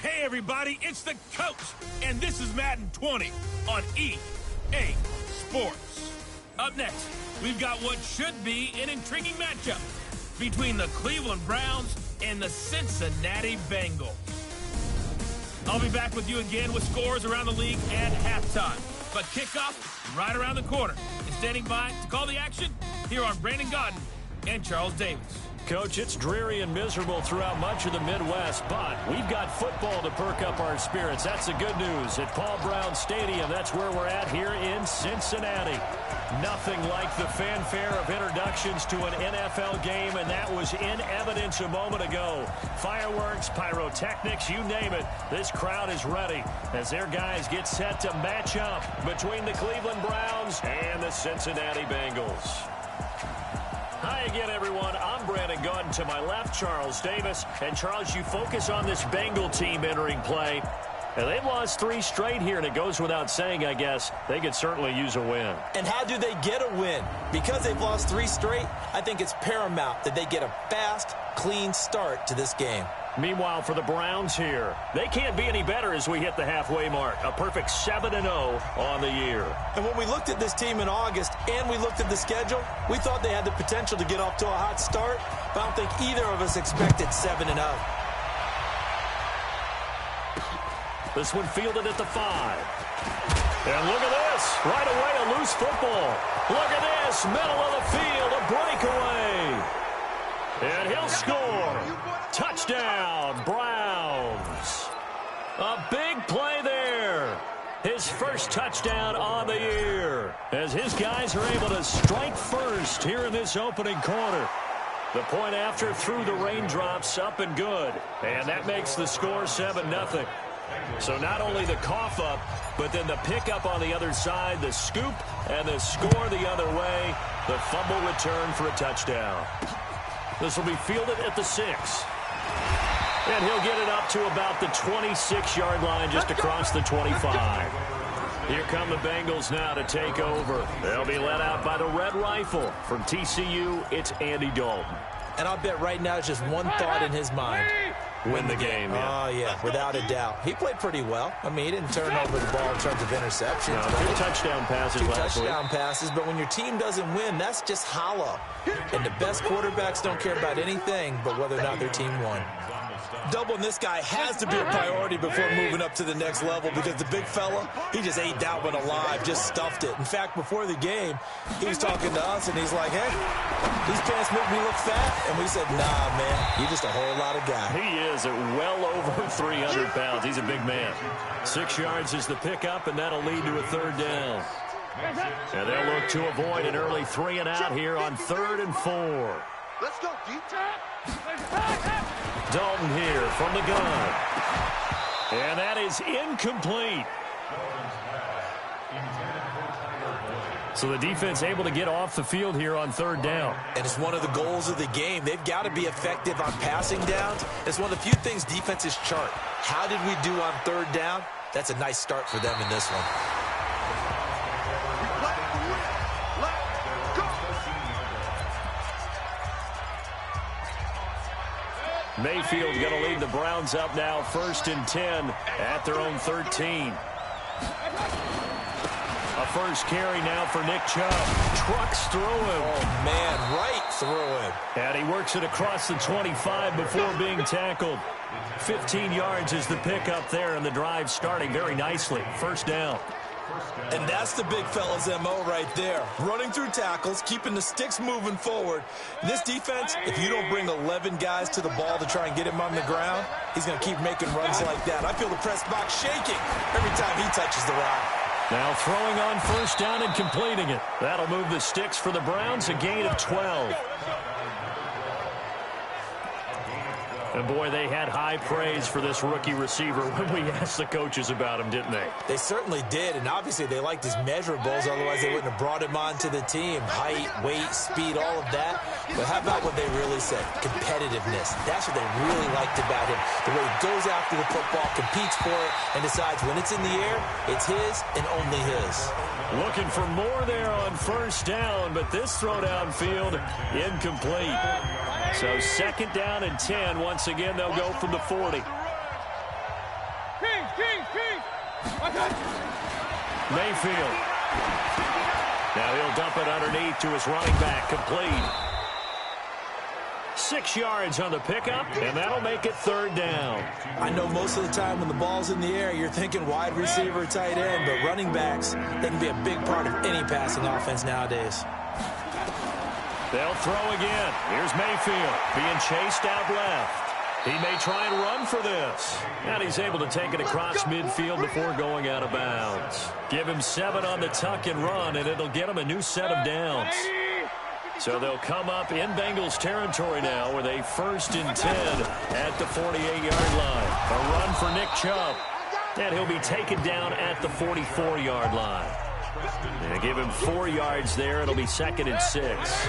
Hey everybody, it's the coach, and this is Madden 20 on EA Sports. Up next, we've got what should be an intriguing matchup between the Cleveland Browns and the Cincinnati Bengals. I'll be back with you again with scores around the league at halftime. But kickoff right around the corner. And standing by to call the action, here are Brandon Godden and Charles Davis. Coach, it's dreary and miserable throughout much of the Midwest, but we've got football to perk up our spirits. That's the good news. At Paul Brown Stadium, that's where we're at here in Cincinnati. Nothing like the fanfare of introductions to an NFL game, and that was in evidence a moment ago. Fireworks, pyrotechnics, you name it. This crowd is ready as their guys get set to match up between the Cleveland Browns and the Cincinnati Bengals. Hi again, everyone. I'm Brandon Godden. To my left, Charles Davis. And, Charles, you focus on this Bengal team entering play. And they've lost 3 straight here, and it goes without saying, I guess, they could certainly use a win. And how do they get a win? Because they've lost 3 straight, I think it's paramount that they get a fast, clean start to this game. Meanwhile, for the Browns here, they can't be any better as we hit the halfway mark. A perfect 7-0 on the year. And when we looked at this team in August and we looked at the schedule, we thought they had the potential to get off to a hot start, but I don't think either of us expected 7-0. This one fielded at the 5. And look at this. Right away, a loose football. Look at this. Middle of the field, a breakaway. And he'll score. Touchdown, Browns. A big play there. His first touchdown on the year as his guys are able to strike first here in this opening quarter. The point after through the raindrops, up and good. And that makes the score 7-0. So not only the cough up, but then the pickup on the other side, the scoop, and the score the other way. The fumble return for a touchdown. This will be fielded at the 6. And he'll get it up to about the 26-yard line, just across the 25. Here come the Bengals now to take over. They'll be led out by the Red Rifle. From TCU, it's Andy Dalton. And I'll bet right now it's just one thought in his mind. Win the game, yeah. Oh, yeah, without a doubt. He played pretty well. I mean, he didn't turn over the ball in terms of interceptions. No, 2 touchdown passes last week. 2 touchdown passes, but when your team doesn't win, that's just hollow. And the best quarterbacks don't care about anything but whether or not their team won. Doubling this guy has to be a priority before moving up to the next level because the big fella, he just ate that one alive, just stuffed it. In fact, before the game, he was talking to us, and he's like, hey, these pants make me look fat. And we said, nah, man, you're just a whole lot of guy. He is at well over 300 pounds. He's a big man. 6 yards is the pickup, and that'll lead to a 3rd down. And they'll look to avoid an early 3 and out here on 3rd and 4. Let's go, deep. Dalton here from the gun. And that is incomplete. So the defense able to get off the field here on 3rd down. And it's one of the goals of the game. They've got to be effective on passing downs. It's one of the few things defenses chart. How did we do on 3rd down? That's a nice start for them in this one. Mayfield going to lead the Browns up now 1st and 10 at their own 13. A first carry now for Nick Chubb. Trucks through him. Oh, man, right through him. And he works it across the 25 before being tackled. 15 yards is the pickup there, and the drive starting very nicely. 1st down. And that's the big fella's MO right there. Running through tackles, keeping the sticks moving forward. This defense, if you don't bring 11 guys to the ball to try and get him on the ground, he's going to keep making runs like that. I feel the press box shaking every time he touches the rock. Now throwing on 1st down and completing it. That'll move the sticks for the Browns, a gain of 12. And, boy, they had high praise for this rookie receiver when we asked the coaches about him, didn't they? They certainly did, and obviously they liked his measurables. Otherwise, they wouldn't have brought him onto the team. Height, weight, speed, all of that. But how about what they really said? Competitiveness. That's what they really liked about him. The way he goes after the football, competes for it, and decides when it's in the air, it's his and only his. Looking for more there on 1st down, but this throw downfield incomplete. So 2nd down and 10. Once again, they'll go from the 40. Mayfield. Now he'll dump it underneath to his running back, complete. 6 yards on the pickup, and that'll make it third down. I know most of the time when the ball's in the air, you're thinking wide receiver, tight end, but running backs, they can be a big part of any passing offense nowadays. They'll throw again. Here's Mayfield being chased out left. He may try and run for this. And he's able to take it across midfield before going out of bounds. Give him 7 on the tuck and run, and it'll get him a new set of downs. So they'll come up in Bengals territory now with a 1st and 10 at the 48-yard line. A run for Nick Chubb. And he'll be taken down at the 44-yard line. And give him 4 yards there. It'll be 2nd and 6.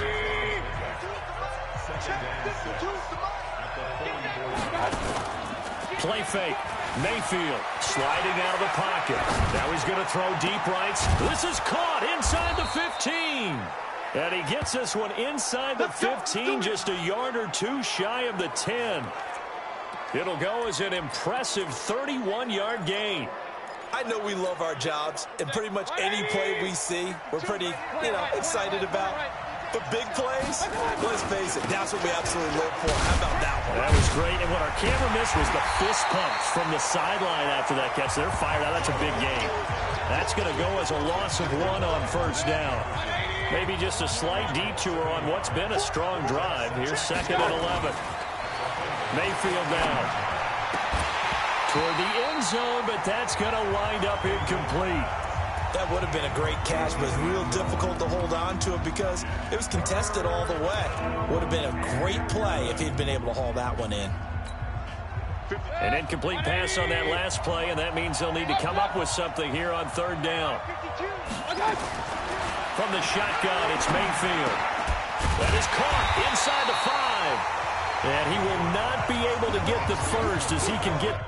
Play fake. Mayfield sliding out of the pocket. Now he's going to throw deep right. This is caught inside the 15. And he gets this one inside the 15, just a yard or 2 shy of the 10. It'll go as an impressive 31-yard gain. I know we love our jobs, and pretty much any play we see, we're pretty, excited about. But big plays, let's face it, that's what we absolutely live for. How about that one? That was great, and what our camera missed was the fist pumps from the sideline after that catch. They're fired out. That's a big gain. That's going to go as a loss of 1 on 1st down. Maybe just a slight detour on what's been a strong drive. Here's 2nd and 11. Mayfield down toward the end zone, but that's going to wind up incomplete. That would have been a great catch, but it's real difficult to hold on to it because it was contested all the way. Would have been a great play if he'd been able to haul that one in. An incomplete pass on that last play, and that means they'll need to come up with something here on 3rd down. From the shotgun, it's Mayfield. That is caught inside the 5. And he will not be able to get the first as he can get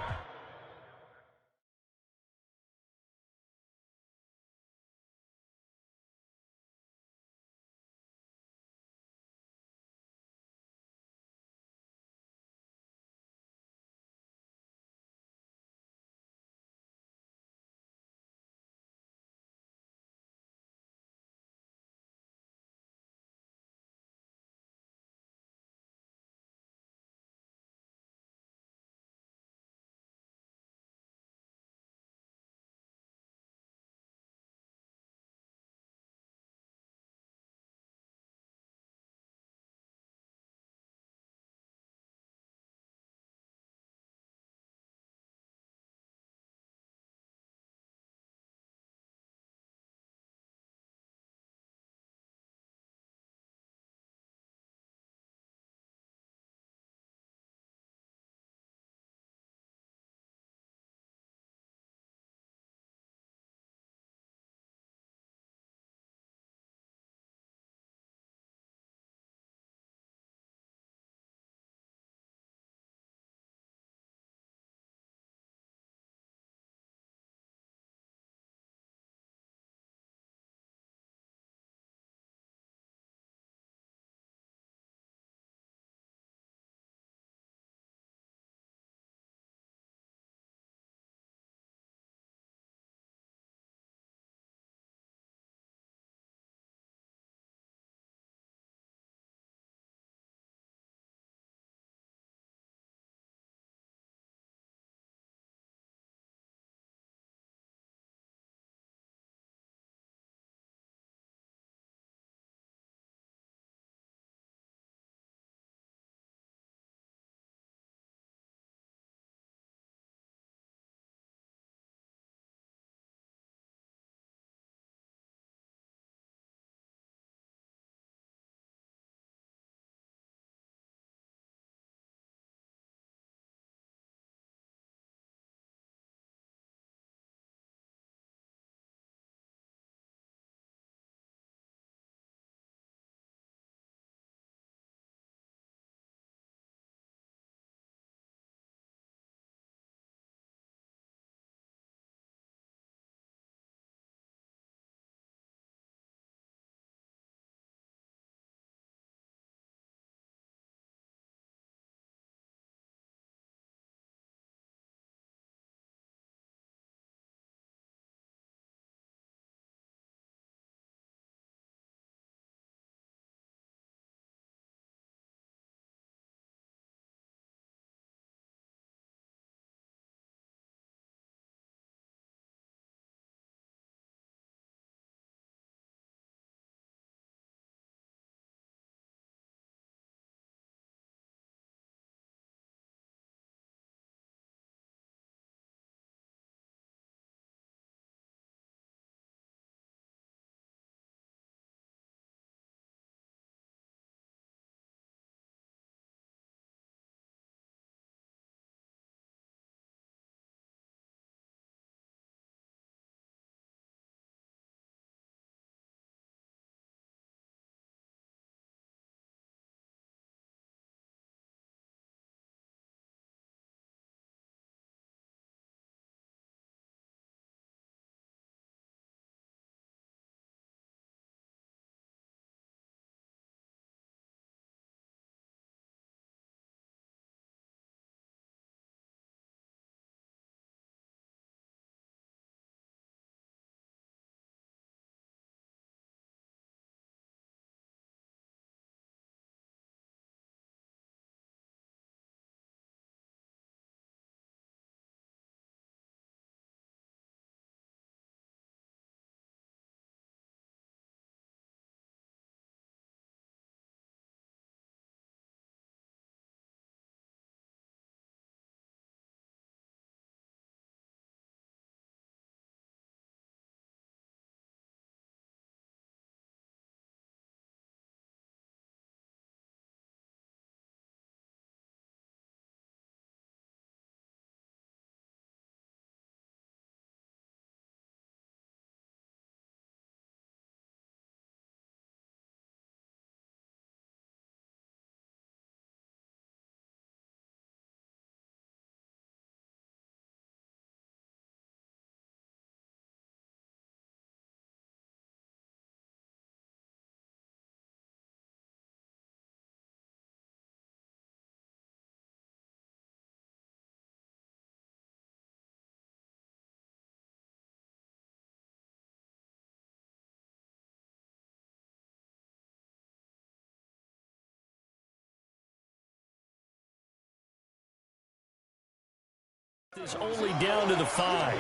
Is only down to the 5.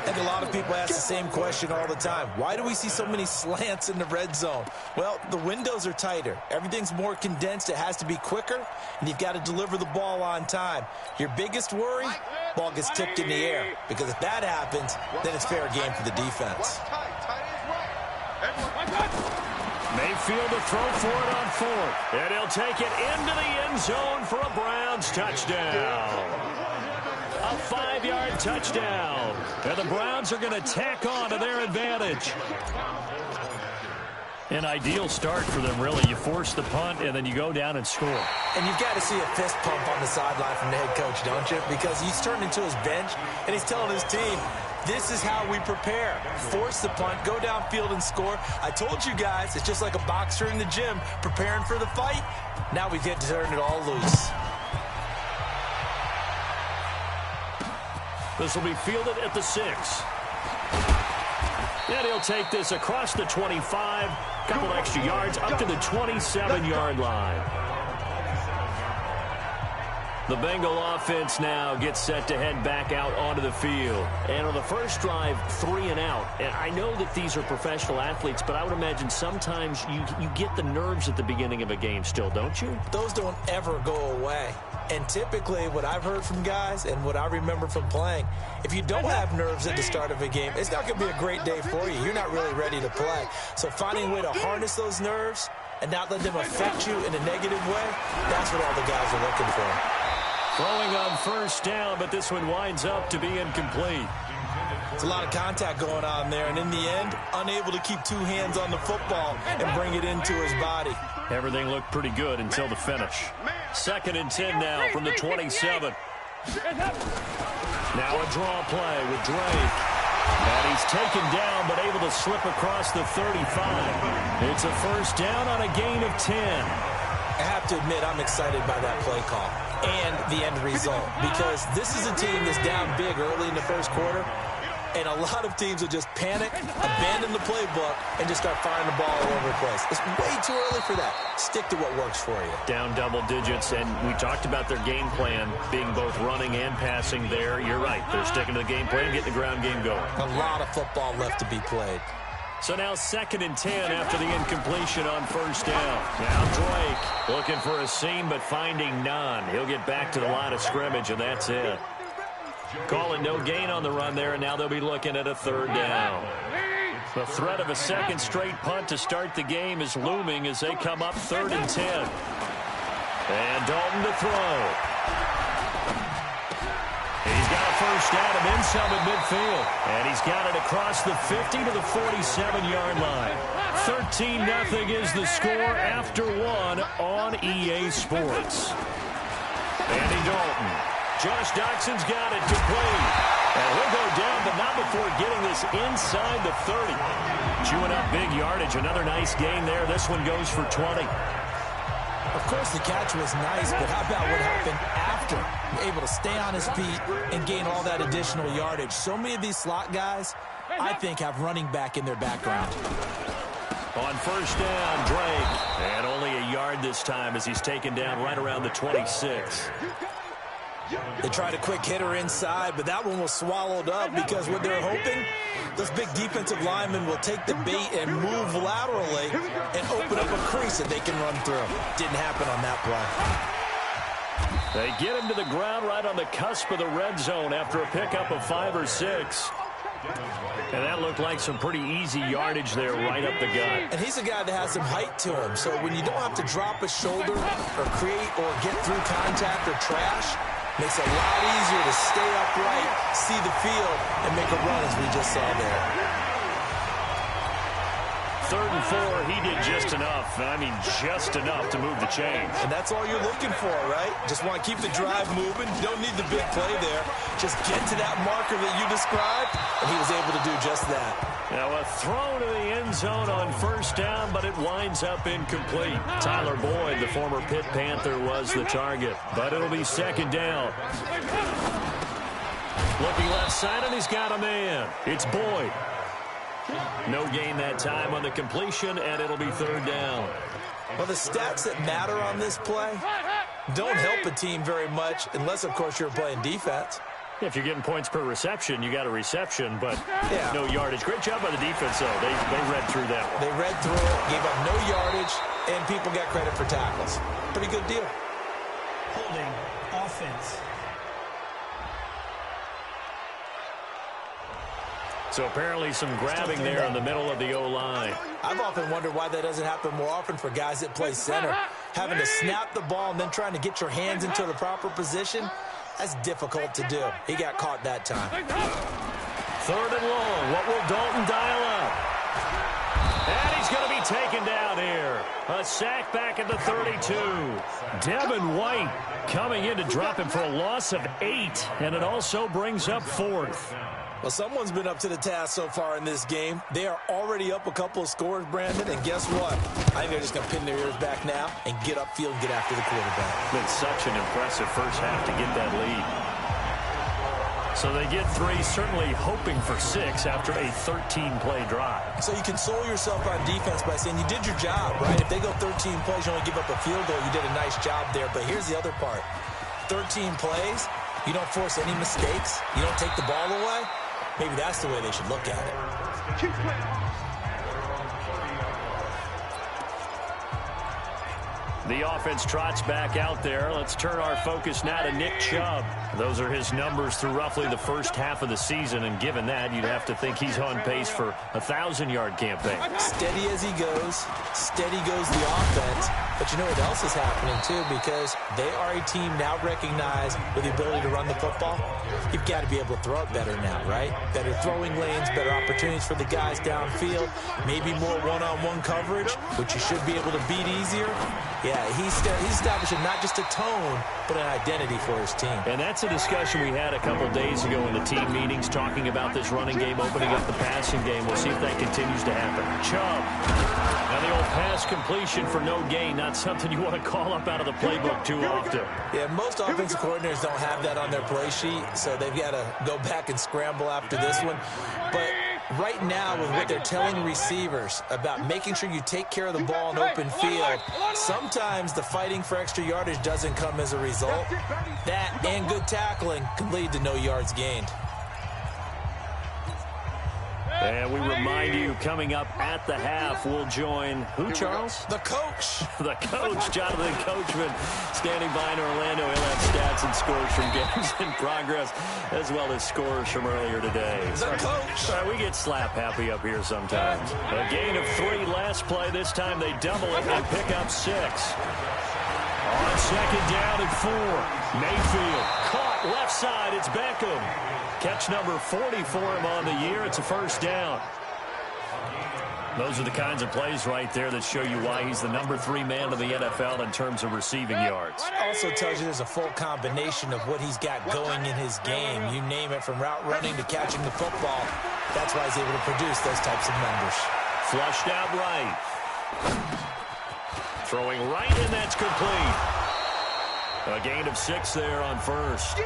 And a lot of people ask the same question all the time. Why do we see so many slants in the red zone? Well, the windows are tighter. Everything's more condensed. It has to be quicker, and you've got to deliver the ball on time. Your biggest worry, ball gets tipped in the air, because if that happens, then it's fair game for the defense. Mayfield to throw for it on 4th. And he'll take it into the end zone for a Browns touchdown. A 5-yard touchdown. And the Browns are going to tack on to their advantage. An ideal start for them, really. You force the punt, and then you go down and score. And you've got to see a fist pump on the sideline from the head coach, don't you? Because he's turned into his bench, and he's telling his team, this is how we prepare. Force the punt, go downfield and score. I told you guys, it's just like a boxer in the gym preparing for the fight. Now we get to turn it all loose. This will be fielded at the 6. And he'll take this across the 25. Couple extra yards up to the 27-yard line. The Bengal offense now gets set to head back out onto the field. And on the first drive, 3 and out. And I know that these are professional athletes, but I would imagine sometimes you get the nerves at the beginning of a game still, don't you? Those don't ever go away. And typically what I've heard from guys and what I remember from playing, if you don't have nerves at the start of a game, it's not going to be a great day for you. You're not really ready to play. So finding a way to harness those nerves and not let them affect you in a negative way, that's what all the guys are looking for. Throwing on first down, but this one winds up to be incomplete. It's a lot of contact going on there, and in the end, unable to keep 2 hands on the football and bring it into his body. Everything looked pretty good until the finish. 2nd and 10 now from the 27. Now a draw play with Drake. And he's taken down, but able to slip across the 35. It's a first down on a gain of 10. I have to admit, I'm excited by that play call and the end result, because this is a team that's down big early in the first quarter, and a lot of teams will just panic, abandon the playbook, and just start firing the ball all over the place. It's way too early for that. Stick to what works for you. Down double digits, and we talked about their game plan being both running and passing there. You're right. They're sticking to the game plan, getting the ground game going. A lot of football left to be played. So now 2nd and 10 after the incompletion on first down. Now Drake looking for a seam, but finding none. He'll get back to the line of scrimmage, and that's it. Calling no gain on the run there, and now they'll be looking at a 3rd down. The threat of a second straight punt to start the game is looming as they come up 3rd and 10. And Dalton to throw. He's got a first down and then some at midfield. And he's got it across the 50 to the 47-yard line. 13-0 is the score after 1 on EA Sports. Andy Dalton. Josh Doxson's got it complete. And he'll go down, but not before getting this inside the 30. Chewing up big yardage. Another nice gain there. This one goes for 20. Of course, the catch was nice, but how about what happened after? Able to stay on his feet and gain all that additional yardage. So many of these slot guys, I think, have running back in their background. On first down, Drake. And only a yard this time as he's taken down right around the 26. They tried a quick hitter inside, but that one was swallowed up because what they're hoping, those big defensive linemen will take the bait and move laterally and open up a crease that they can run through. Didn't happen on that play. They get him to the ground right on the cusp of the red zone after a pickup of 5 or 6. And that looked like some pretty easy yardage there right up the gut. And he's a guy that has some height to him. So when you don't have to drop a shoulder or create or get through contact or trash, makes it a lot easier to stay upright, see the field, and make a run as we just saw there. 3rd and 4, he did just enough. I mean, just enough to move the chains. And that's all you're looking for, right? Just want to keep the drive moving. Don't need the big play there. Just get to that marker that you described, and he was able to do just that. Now a throw to the end zone on first down, but it winds up incomplete. Tyler Boyd, the former Pitt Panther, was the target, but it'll be 2nd down. Looking left side, and he's got a man. It's Boyd. No gain that time on the completion, and it'll be 3rd down. Well, the stats that matter on this play don't help a team very much unless, of course, you're playing defense. If you're getting points per reception, you got a reception, but no yardage. Great job by the defense, though. They read through that one. They read through it, gave up no yardage, and people got credit for tackles. Pretty good deal. Holding offense. So apparently some grabbing there in the middle of the O-line. I've often wondered why that doesn't happen more often for guys that play center. Having to snap the ball and then trying to get your hands into the proper position, that's difficult to do. He got caught that time. 3rd and long. What will Dalton dial up? And he's going to be taken down here. A sack back at the 32. Devin White coming in to drop him for a loss of 8. And it also brings up 4th. Well, someone's been up to the task so far in this game. They are already up a couple of scores, Brandon, and guess what? I think they're just going to pin their ears back now and get upfield and get after the quarterback. Been such an impressive first half to get that lead. So they get 3, certainly hoping for 6 after a 13-play drive. So you console yourself on defense by saying you did your job, right? If they go 13 plays, you only give up a field goal, you did a nice job there. But here's the other part. 13 plays, you don't force any mistakes, you don't take the ball away. Maybe that's the way they should look at it. The offense trots back out there. Let's turn our focus now to Nick Chubb. Those are his numbers through roughly the first half of the season, and given that, you'd have to think he's on pace for a 1,000-yard campaign. Steady as he goes, steady goes the offense. But you know what else is happening, too, because they are a team now recognized with the ability to run the football. You've got to be able to throw it better now, right? Better throwing lanes, better opportunities for the guys downfield, maybe more one-on-one coverage, which you should be able to beat easier. Yeah, he's establishing not just a tone, but an identity for his team. And that's a discussion we had a couple days ago in the team meetings, talking about this running game, opening up the passing game. We'll see if that continues to happen. Chubb. Now the old pass completion for no gain, not something you want to call up out of the playbook too often. Yeah, most offensive coordinators don't have that on their play sheet, so they've got to go back and scramble after this one. But right now, with what they're telling receivers about making sure you take care of the ball in open field, sometimes the fighting for extra yardage doesn't come as a result. That and good tackling can lead to no yards gained. And we remind you, coming up at the half, we'll join who, Charles? The coach. The coach, Jonathan Coachman, standing by in Orlando. He'll have stats and scores from games in progress, as well as scores from earlier today. The coach. We get slap happy up here sometimes. A gain of 3 last play. This time they double it and pick up 6. On 2nd down and 4. Mayfield caught left side. It's Beckham. Catch number 40 for him on the year. It's a first down. Those are the kinds of plays right there that show you why he's the number 3 man of the NFL in terms of receiving yards. Also tells you there's a full combination of what he's got going in his game. You name it, from route running to catching the football. That's why he's able to produce those types of numbers. Flushed out right. Throwing right, and that's complete. A gain of 6 there on first.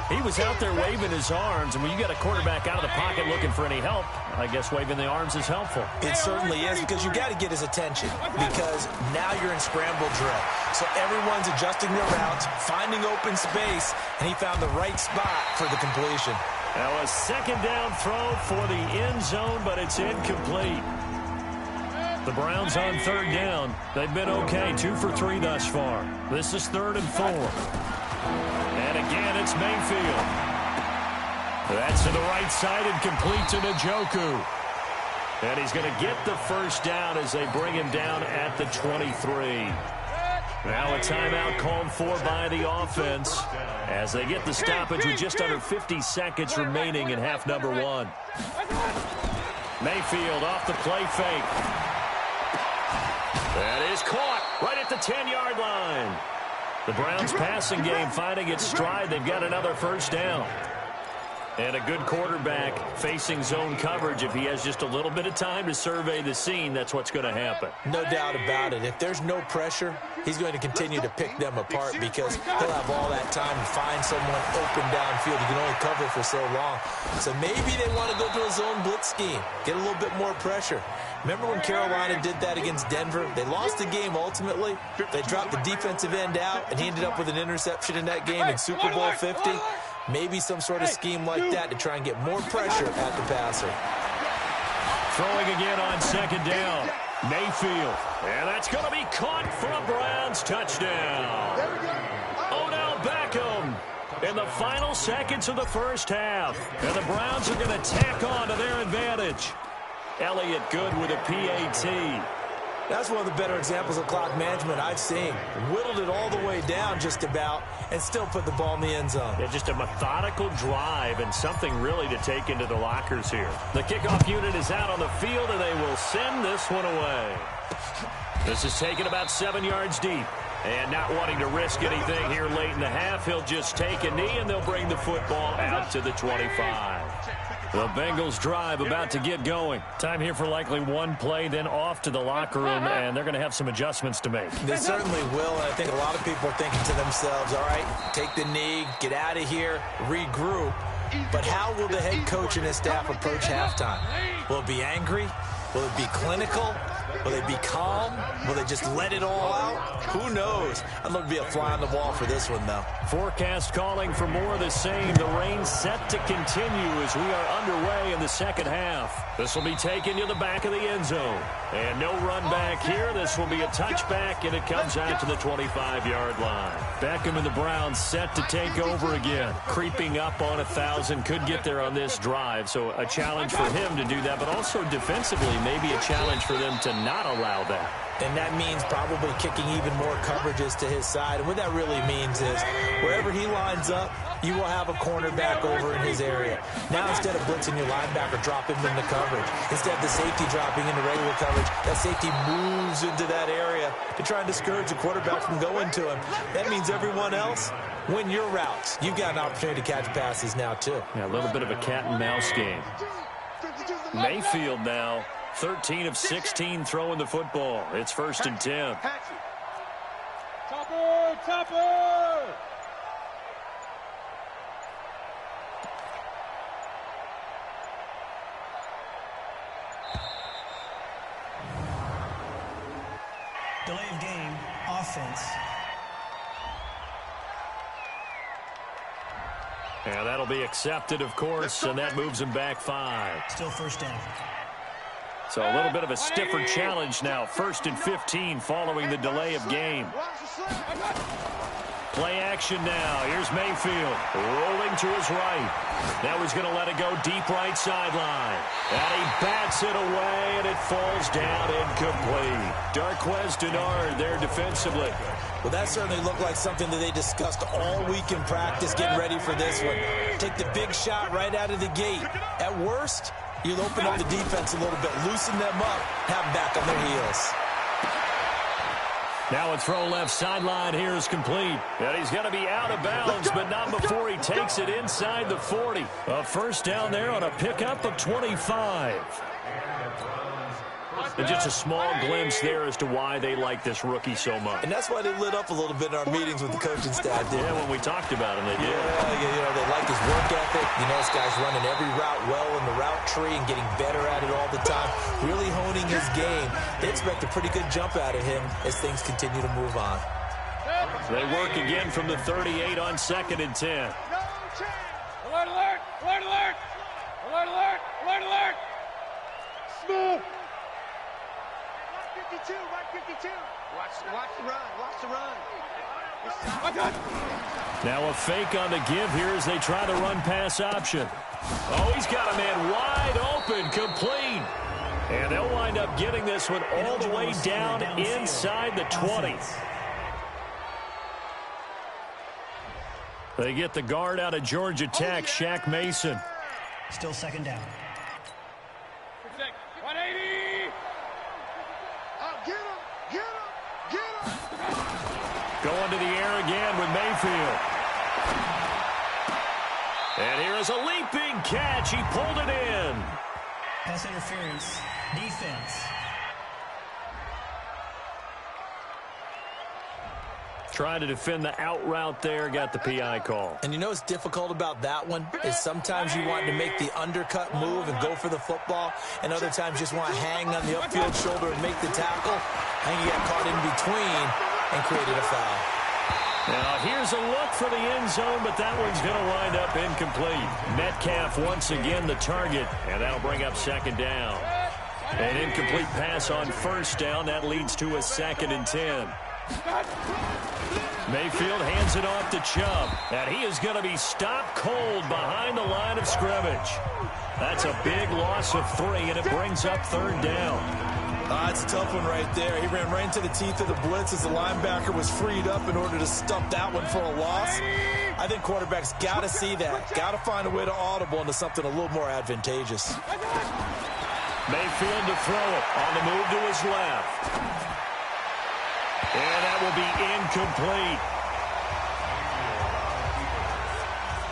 He was out there waving his arms, and when you got a quarterback out of the pocket looking for any help, I guess waving the arms is helpful. It certainly is, because you got to get his attention, because now you're in scramble drill. So everyone's adjusting their routes, finding open space, and he found the right spot for the completion. Now a 2nd down throw for the end zone, but it's incomplete. The Browns on 3rd down. They've been okay, 2 for 3 thus far. This is 3rd and 4. And again, it's Mayfield. That's to the right side and complete to Njoku. And he's going to get the first down as they bring him down at the 23. Now a timeout called for by the offense as they get the stoppage with just under 50 seconds remaining in half number 1. Mayfield off the play fake. That is caught right at the 10-yard line. The Browns passing game finding its stride. They've got another first down. And a good quarterback facing zone coverage. If he has just a little bit of time to survey the scene, that's what's going to happen. No doubt about it. If there's no pressure, he's going to continue to pick them apart, because he'll have all that time to find someone open downfield. He can only cover for so long. So maybe they want to go to a zone blitz scheme, get a little bit more pressure. Remember when Carolina did that against Denver? They lost the game ultimately. They dropped the defensive end out, and he ended up with an interception in that game in Super Bowl 50. Maybe some sort of scheme like that to try and get more pressure at the passer. Throwing again on second down. Mayfield. And that's going to be caught for a Browns touchdown. Odell Beckham in the final seconds of the first half. And the Browns are going to tack on to their advantage. Elliott good with a PAT. That's one of the better examples of clock management I've seen. Whittled it all the way down just about and still put the ball in the end zone. Yeah, just a methodical drive and something really to take into the lockers here. The kickoff unit is out on the field, and they will send this one away. This is taken about 7 yards deep. And not wanting to risk anything here late in the half, he'll just take a knee, and they'll bring the football out to the 25. The Bengals drive about to get going. Time here for likely one play, then off to the locker room, and they're going to have some adjustments to make. They certainly will, and I think a lot of people are thinking to themselves, all right, take the knee, get out of here, regroup. But how will the head coach and his staff approach halftime? Will it be angry? Will it be clinical? Will they be calm? Will they just let it all out? Who knows? I'd love to be a fly on the wall for this one, though. Forecast calling for more of the same. The rain set to continue as we are underway in the second half. This will be taken to the back of the end zone. And no run back here. This will be a touchback, and it comes out to the 25-yard line. Beckham and the Browns set to take over again. Creeping up on 1,000. Could get there on this drive. So a challenge for him to do that, but also defensively maybe a challenge for them to not allow that. And that means probably kicking even more coverages to his side. And what that really means is wherever he lines up, you will have a cornerback over in his area. Now, instead of blitzing your linebacker, drop him into coverage. Instead of the safety dropping into regular coverage, that safety moves into that area to try and discourage the quarterback from going to him. That means everyone else, win your routes. You've got an opportunity to catch passes now, too. Yeah, a little bit of a cat and mouse game. Mayfield now 13 of 16 throwing the football. It's 1st and 10. Topper! Delay of game, offense. And that'll be accepted, of course, and that moves him back 5. Still first down. So a little bit of a stiffer challenge now. 1st and 15 following the delay of game. Play action now. Here's Mayfield rolling to his right. Now he's going to let it go deep right sideline. And he bats it away, and it falls down incomplete. Darquez Denard there defensively. Well, that certainly looked like something that they discussed all week in practice getting ready for this one. Take the big shot right out of the gate. At worst, you'll open up the defense a little bit, loosen them up, have them back on their heels. Now a throw left sideline here is complete. And he's going to be out of bounds, but not before he takes it inside the 40. A first down there on a pickup of 25. And just a small glimpse there as to why they like this rookie so much. And that's why they lit up a little bit in our meetings with the coaching staff. Yeah, when we talked about him, they did. Yeah, they like his work ethic. You know, this guy's running every route well in the route tree and getting better at it all the time. Really honing his game. They expect a pretty good jump out of him as things continue to move on. They work again from the 38 on 2nd and 10. Alert, alert! Alert, alert! Alert, alert! Alert, alert! Smooth! 52, 152. Watch the run. Watch the run. Now a fake on the give here as they try to run pass option. Oh, he's got a man wide open, complete. And they'll wind up getting this one all the way down inside the 20. They get the guard out of Georgia Tech, Shaq Mason. Still second down. 180! Get him! Get him! Get him! Going to the air again with Mayfield. And here is a leaping catch. He pulled it in. Pass interference. Defense. Trying to defend the out route there, got the PI call. And you know what's difficult about that one is sometimes you want to make the undercut move and go for the football, and other times just want to hang on the upfield shoulder and make the tackle. And you got caught in between and created a foul. Now here's a look for the end zone, but that one's going to wind up incomplete. Metcalf once again the target, and that'll bring up second down. An incomplete pass on first down. That leads to a 2nd and 10. Mayfield hands it off to Chubb, and he is going to be stopped cold behind the line of scrimmage. That's a big loss of 3, and it brings up 3rd down. It's a tough one right there. He ran right into the teeth of the blitz as the linebacker was freed up in order to stuff that one for a loss. I think quarterbacks got to see that. Got to find a way to audible into something a little more advantageous. Mayfield to throw it on the move to his left. And that will be incomplete.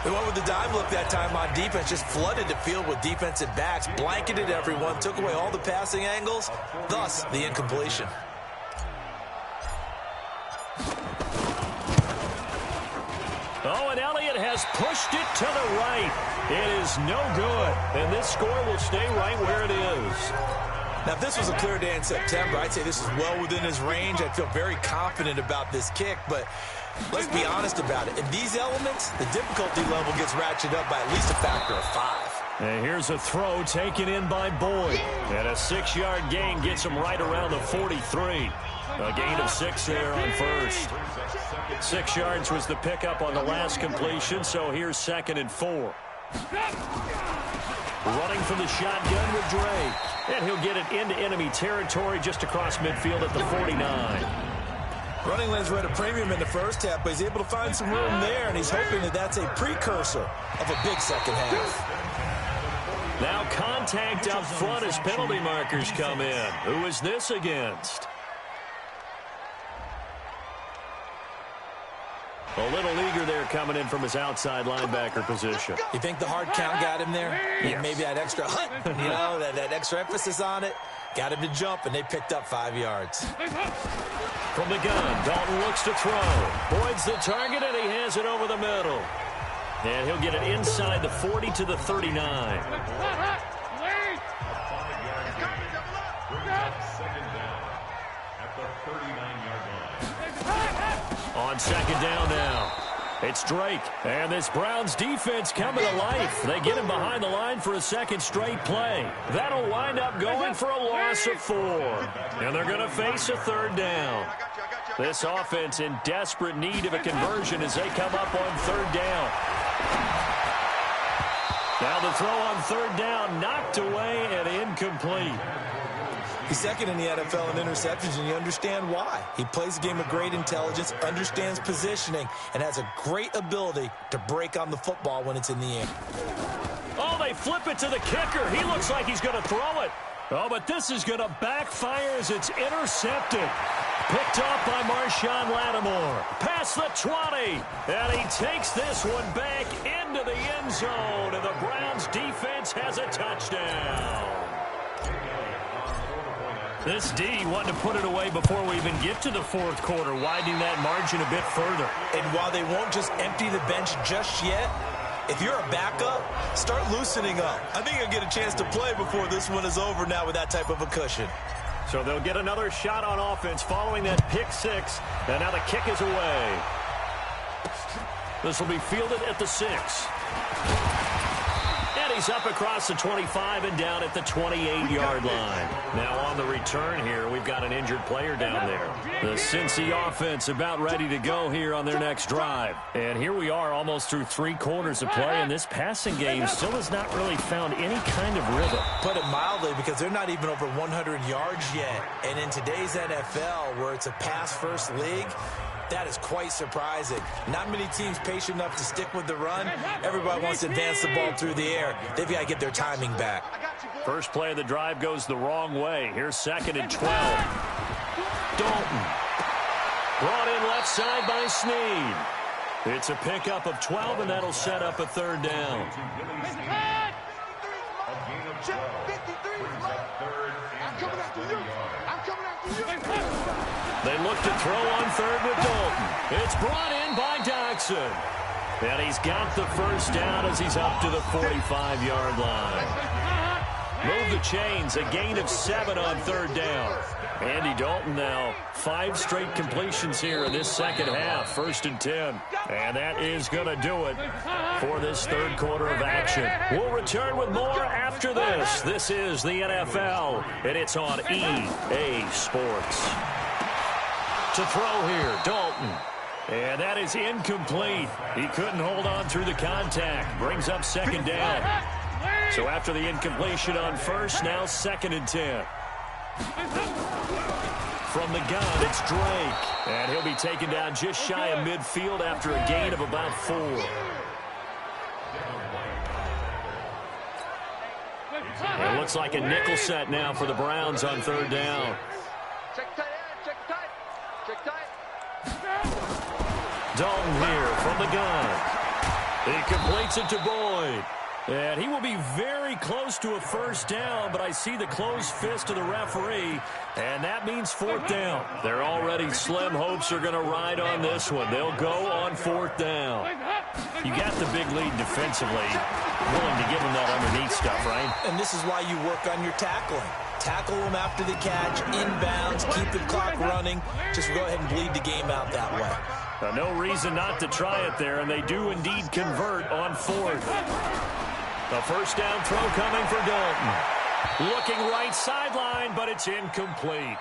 They went with the dime look that time on defense, just flooded the field with defensive backs, blanketed everyone, took away all the passing angles, thus the incompletion. Oh, and Elliott has pushed it to the right. It is no good, and this score will stay right where it is. Now, if this was a clear day in September, I'd say this is well within his range. I'd feel very confident about this kick, but let's be honest about it. In these elements, the difficulty level gets ratcheted up by at least a factor of 5. And here's a throw taken in by Boyd. And a 6-yard gain gets him right around the 43. A gain of 6 there on first. 6 yards was the pickup on the last completion, so here's 2nd and 4. Running from the shotgun with Drake. And he'll get it into enemy territory just across midfield at the 49. Running lanes were at a premium in the first half, but he's able to find some room there, and he's hoping that that's a precursor of a big second half. Now contact up front as penalty markers come in. Who is this against? A little eager there coming in from his outside linebacker position. You think the hard count got him there? Yes. Maybe that extra that extra emphasis on it got him to jump, and they picked up 5 yards. From the gun, Dalton looks to throw. Boyd's the target, and he has it over the middle. And he'll get it inside the 40 to the 39. On 2nd down now, it's Drake, and this Browns defense coming to life. They get him behind the line for a 2nd straight play. That'll wind up going for a loss of 4, and they're going to face a 3rd down. This offense in desperate need of a conversion as they come up on 3rd down. Now the throw on 3rd down, knocked away and incomplete. He's 2nd in the NFL in interceptions, and you understand why. He plays a game of great intelligence, understands positioning, and has a great ability to break on the football when it's in the air. Oh, they flip it to the kicker. He looks like he's going to throw it. Oh, but this is going to backfire as it's intercepted. Picked off by Marshawn Lattimore. Past the 20. And he takes this one back into the end zone. And the Browns defense has a touchdown. This D wanting to put it away before we even get to the 4th quarter, widening that margin a bit further. And while they won't just empty the bench just yet, if you're a backup, start loosening up. I think you'll get a chance to play before this one is over now with that type of a cushion. So they'll get another shot on offense following that pick 6. And now the kick is away. This will be fielded at the 6. And he's up across the 25 and down at the 28-yard line. Now on the return here, we've got an injured player down there. The Cincy offense about ready to go here on their next drive. And here we are almost through 3 quarters of play, and this passing game still has not really found any kind of rhythm. Put it mildly, because they're not even over 100 yards yet. And in today's NFL, where it's a pass-first league, that is quite surprising. Not many teams patient enough to stick with the run. Everybody wants to advance the ball through the air. They've got to get their timing back. First play of the drive goes the wrong way. Here's 2nd and 12. Dalton. Brought in left side by Snead. It's a pickup of 12, and that'll set up a 3rd down. They look to throw on 3rd with Dalton. It's brought in by Doxson. And he's got the first down as he's up to the 45-yard line. Move the chains, a gain of 7 on 3rd down. Andy Dalton now 5 straight completions here in this second half. 1st and 10. And that is going to do it for this third quarter of action. We'll return with more after this. This is the NFL, and it's on EA Sports. To throw here, Dalton. And that is incomplete. He couldn't hold on through the contact. Brings up 2nd down. So after the incompletion on 1st, now 2nd and 10. From the gun, it's Drake. And he'll be taken down just shy of midfield after a gain of about 4. It looks like a nickel set now for the Browns on 3rd down. Check tight end, check tight. Check tight. Dalton here from the gun. He completes it to Boyd. And he will be very close to a 1st down, but I see the closed fist of the referee, and that means 4th down. They're already slim hopes are going to ride on this one. They'll go on 4th down. You got the big lead defensively, willing to give them that underneath stuff, right? And this is why you work on your tackling. Tackle them after the catch, inbounds, keep the clock running. Just go ahead and bleed the game out that way. No reason not to try it there, and they do indeed convert on 4th. The 1st down throw coming for Dalton. Looking right sideline, but it's incomplete.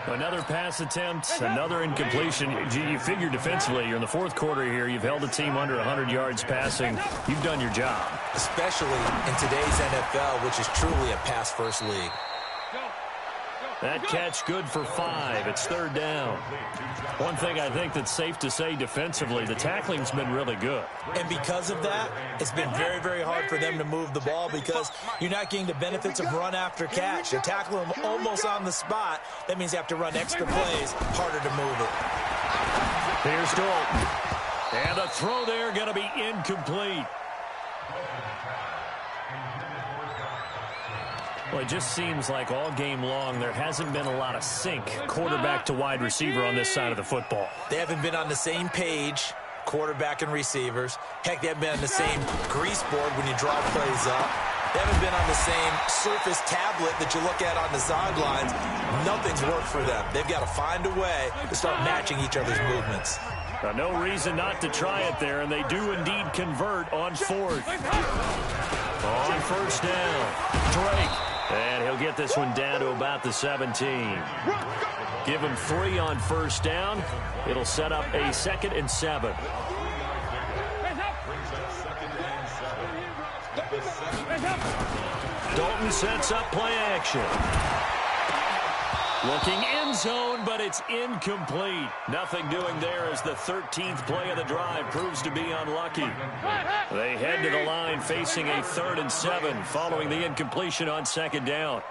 Another pass attempt, another incompletion. You figure defensively, you're in the 4th quarter here. You've held a team under 100 yards passing. You've done your job. Especially in today's NFL, which is truly a pass-first league. That catch good for 5. It's 3rd down. One thing I think that's safe to say defensively, the tackling's been really good. And because of that, it's been very, very hard for them to move the ball because you're not getting the benefits of run after catch. You're tackling them almost on the spot. That means you have to run extra plays, harder to move it. Here's Dalton. And the throw there going to be incomplete. Well, it just seems like all game long there hasn't been a lot of sync quarterback to wide receiver on this side of the football. They haven't been on the same page, quarterback and receivers. Heck, they haven't been on the same grease board when you draw plays up. They haven't been on the same surface tablet that you look at on the sidelines. Nothing's worked for them. They've got to find a way to start matching each other's movements. No reason not to try it there, and they do indeed convert on 4th. On 1st down, Drake. And he'll get this one down to about the 17. Give him 3 on 1st down. It'll set up a 2nd and 7. Dalton sets up play action. Looking end zone, but it's incomplete. Nothing doing there as the 13th play of the drive proves to be unlucky. They head to the line facing a 3rd and 7 following the incompletion on 2nd down.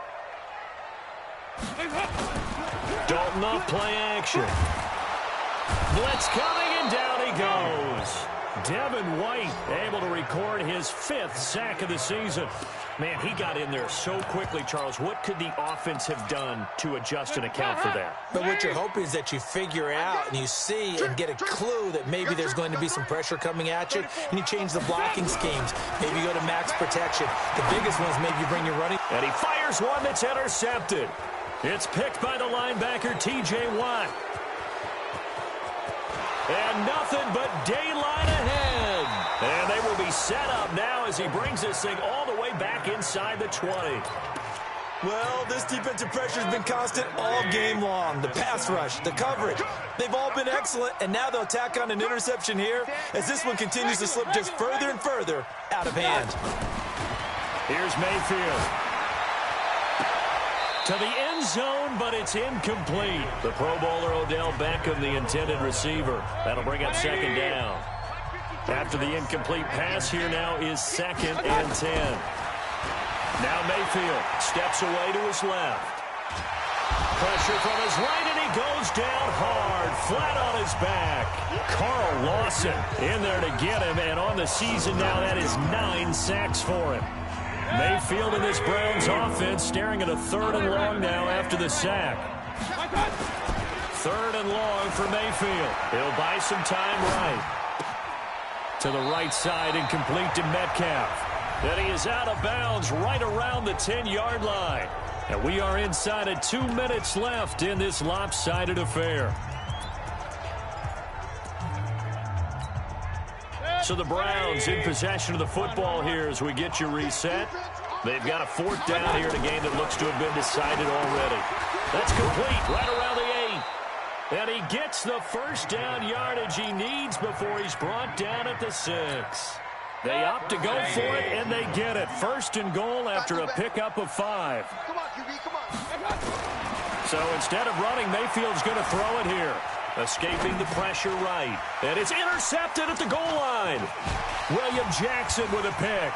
Dalton off play action. Blitz coming, and down he goes. Devin White able to record his 5th sack of the season. Man, he got in there so quickly, Charles. What could the offense have done to adjust and account for that? But what you're hoping is that you figure out and you see and get a clue that maybe there's going to be some pressure coming at you, and you change the blocking schemes. Maybe you go to max protection. The biggest one is maybe you bring your running. And he fires one that's intercepted. It's picked by the linebacker, T.J. Watt. And nothing but daylight ahead. And they will be set up now as he brings this thing all the way back inside the 20. Well, this defensive pressure has been constant all game long. The pass rush, the coverage, they've all been excellent, and now they'll tack on an interception here as this one continues to slip just further and further out of hand. Here's Mayfield. To the end zone, but it's incomplete. The Pro Bowler Odell Beckham, the intended receiver. That'll bring up 2nd down. After the incomplete pass, here now is 2nd and 10. Now Mayfield steps away to his left. Pressure from his right, and he goes down hard, flat on his back. Carl Lawson in there to get him, and on the season now, that is 9 sacks for him. Mayfield in this Browns offense staring at a 3rd and long now after the sack. 3rd and long for Mayfield. He'll buy some time right. To the right side and complete to Metcalf. Then he is out of bounds right around the 10-yard line. And we are inside of 2 minutes left in this lopsided affair. So the Browns in possession of the football here as we get you reset. They've got a 4th down here in a game that looks to have been decided already. That's complete right around the 8. And he gets the first down yardage he needs before he's brought down at the 6. They opt to go for it, and they get it. 1st and goal after a pickup of 5. Come on, QB, come on. So instead of running, Mayfield's going to throw it here. Escaping the pressure right. And it's intercepted at the goal line. William Jackson with a pick.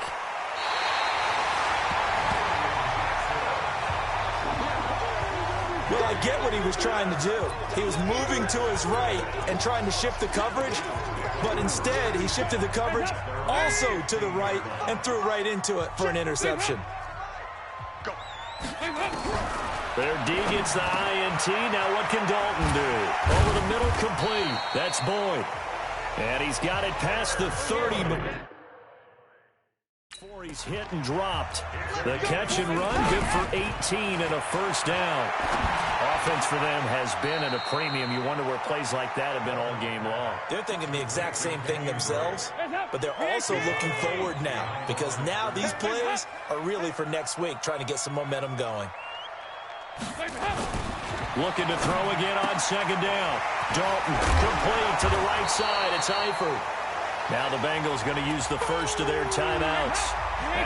Well, I get what he was trying to do. He was moving to his right and trying to shift the coverage, but instead he shifted the coverage also to the right and threw right into it for an interception. Their D gets the INT. Now what can Dalton do? Over the middle, complete. That's Boyd. And he's got it past the 30 before he's hit and dropped. The catch and run, good for 18 and a 1st down. Offense for them has been at a premium. You wonder where plays like that have been all game long. They're thinking the exact same thing themselves, but they're also looking forward now because now these plays are really for next week, trying to get some momentum going. Looking to throw again on 2nd down. Dalton complete to the right side. It's Eifert. Now the Bengals going to use the first of their timeouts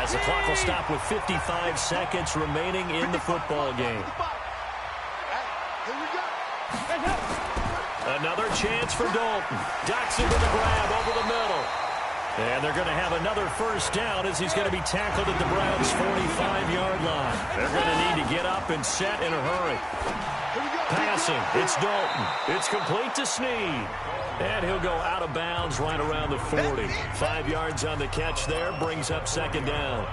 as the clock will stop with 55 seconds remaining in the football game. Another chance for Dalton. Doxson with a grab over the middle. And they're going to have another 1st down as he's going to be tackled at the Browns' 45-yard line. They're going to need to get up and set in a hurry. Passing, it's Dalton. It's complete to Snead. And he'll go out of bounds right around the 40. 5 yards on the catch there, brings up 2nd down.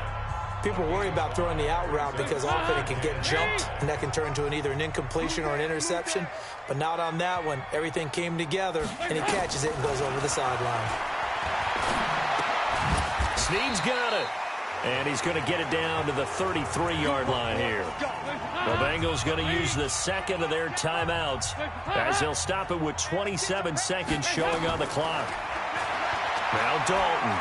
People worry about throwing the out route because often it can get jumped, and that can turn into either an incompletion or an interception. But not on that one. Everything came together, and he catches it and goes over the sideline. Snead's got it. And he's going to get it down to the 33-yard line here. The Bengals going to use the 2nd of their timeouts as they'll stop it with 27 seconds showing on the clock. Now Dalton.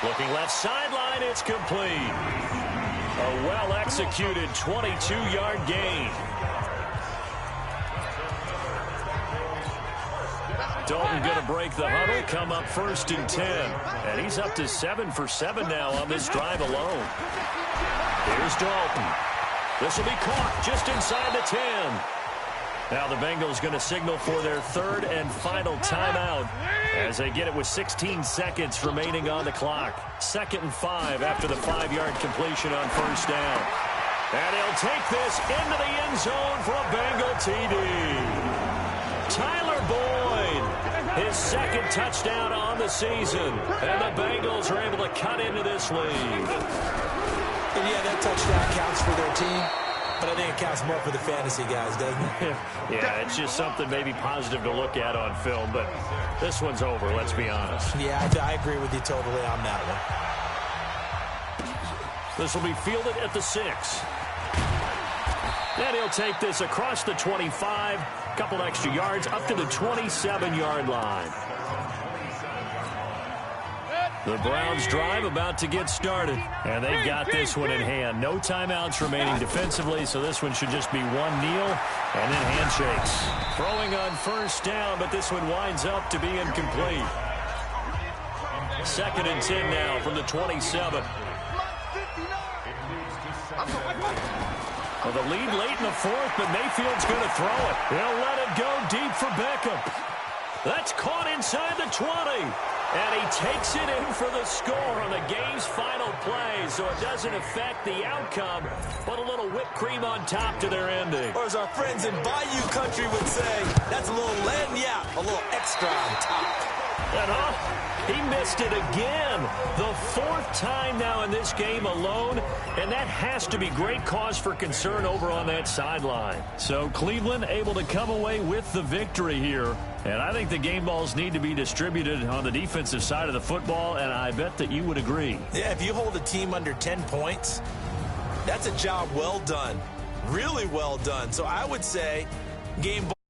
Looking left sideline, it's complete. A well-executed 22-yard gain. Dalton going to break the huddle, come up 1st and 10. And he's up to 7 for 7 now on this drive alone. Here's Dalton. This will be caught just inside the 10. Now the Bengals going to signal for their 3rd and final timeout as they get it with 16 seconds remaining on the clock. 2nd and 5 after the 5-yard completion on 1st down. And he'll take this into the end zone for a Bengal TD. Tyler Boyd, his 2nd touchdown on the season. And the Bengals are able to cut into this lead. And yeah, that touchdown counts for their team. But I think it counts more for the fantasy guys, doesn't it? Yeah, it's just something maybe positive to look at on film, but this one's over, let's be honest. Yeah, I agree with you totally on that one. This will be fielded at the 6. And he'll take this across the 25, a couple extra yards, up to the 27-yard line. The Browns drive about to get started, and they've got this one in hand. No timeouts remaining defensively, so this one should just be one kneel and then handshakes. Throwing on 1st down, but this one winds up to be incomplete. 2nd and 10 now from the 27. Well, the lead late in the 4th, but Mayfield's going to throw it. He'll let it go deep for Beckham. That's caught inside the 20. And he takes it in for the score on the game's final play, so it doesn't affect the outcome, but a little whipped cream on top to their ending. Or as our friends in Bayou Country would say, that's a little lagniappe, a little extra on top. And he missed it again. The 4th time now in this game alone, and that has to be great cause for concern over on that sideline. So Cleveland able to come away with the victory here. And I think the game balls need to be distributed on the defensive side of the football, and I bet that you would agree. Yeah, if you hold a team under 10 points, That's a job well done. Really well done. So I would say game ball.